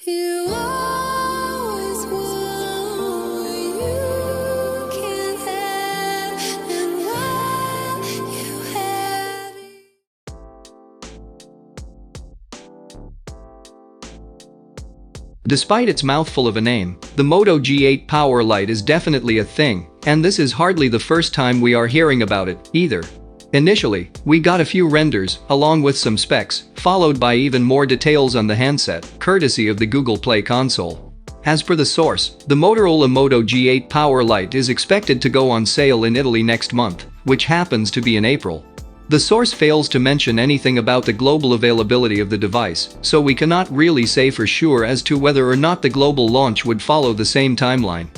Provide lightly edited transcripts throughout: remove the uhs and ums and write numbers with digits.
You always want what you can't have, and while you have Despite its mouthful of a name, the Moto G8 Power Lite is definitely a thing, and this is hardly the first time we are hearing about it, either. Initially, we got a few renders, along with some specs, followed by even more details on the handset, courtesy of the Google Play console. As per the source, the Motorola Moto G8 Power Lite is expected to go on sale in Italy next month, which happens to be in April. The source fails to mention anything about the global availability of the device, so we cannot really say for sure as to whether or not the global launch would follow the same timeline.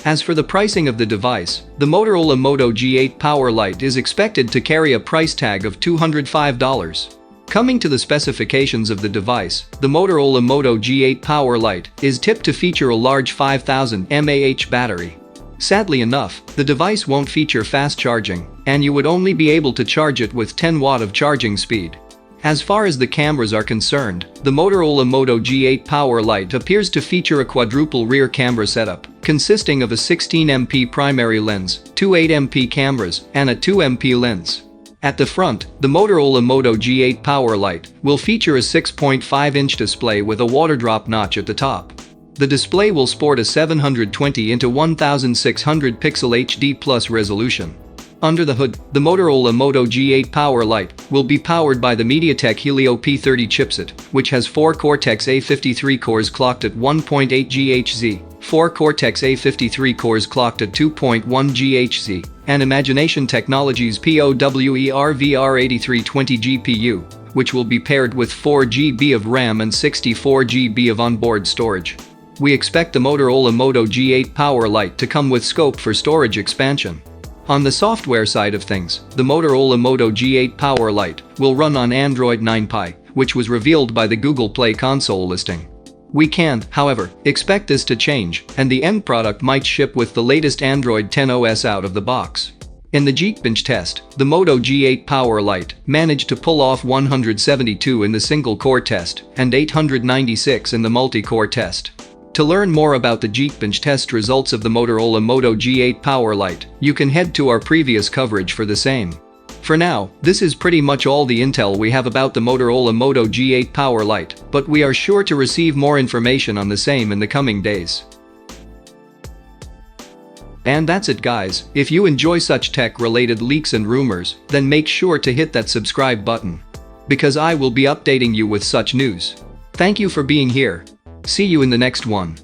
As for the pricing of the device, the Motorola Moto G8 Power Lite is expected to carry a price tag of $205. Coming to the specifications of the device, the Motorola Moto G8 Power Lite is tipped to feature a large 5000 mAh battery. Sadly enough, the device won't feature fast charging, and you would only be able to charge it with 10 watt of charging speed. As far as the cameras are concerned, the Motorola Moto G8 Power Lite appears to feature a quadruple rear camera setup, consisting of a 16MP primary lens, two 8MP cameras, and a 2MP lens. At the front, the Motorola Moto G8 Power Lite will feature a 6.5-inch display with a water drop notch at the top. The display will sport a 720 x 1600 pixel HD+ resolution. Under the hood, the Motorola Moto G8 Power Lite will be powered by the MediaTek Helio P30 chipset, which has 4 Cortex-A53 cores clocked at 1.8 GHz, 4 Cortex-A53 cores clocked at 2.1 GHz, and Imagination Technologies POWER-VR8320 GPU, which will be paired with 4 GB of RAM and 64 GB of onboard storage. We expect the Motorola Moto G8 Power Lite to come with scope for storage expansion. On the software side of things, the Motorola Moto G8 Power Lite will run on Android 9 Pie, which was revealed by the Google Play console listing. We can, however, expect this to change, and the end product might ship with the latest Android 10 OS out of the box. In the Geekbench test, the Moto G8 Power Lite managed to pull off 172 in the single-core test and 896 in the multi-core test. To learn more about the Geekbench test results of the Motorola Moto G8 Power Lite, you can head to our previous coverage for the same. For now, this is pretty much all the intel we have about the Motorola Moto G8 Power Lite, but we are sure to receive more information on the same in the coming days. And that's it, guys. If you enjoy such tech-related leaks and rumors, then make sure to hit that subscribe button, because I will be updating you with such news. Thank you for being here. See you in the next one.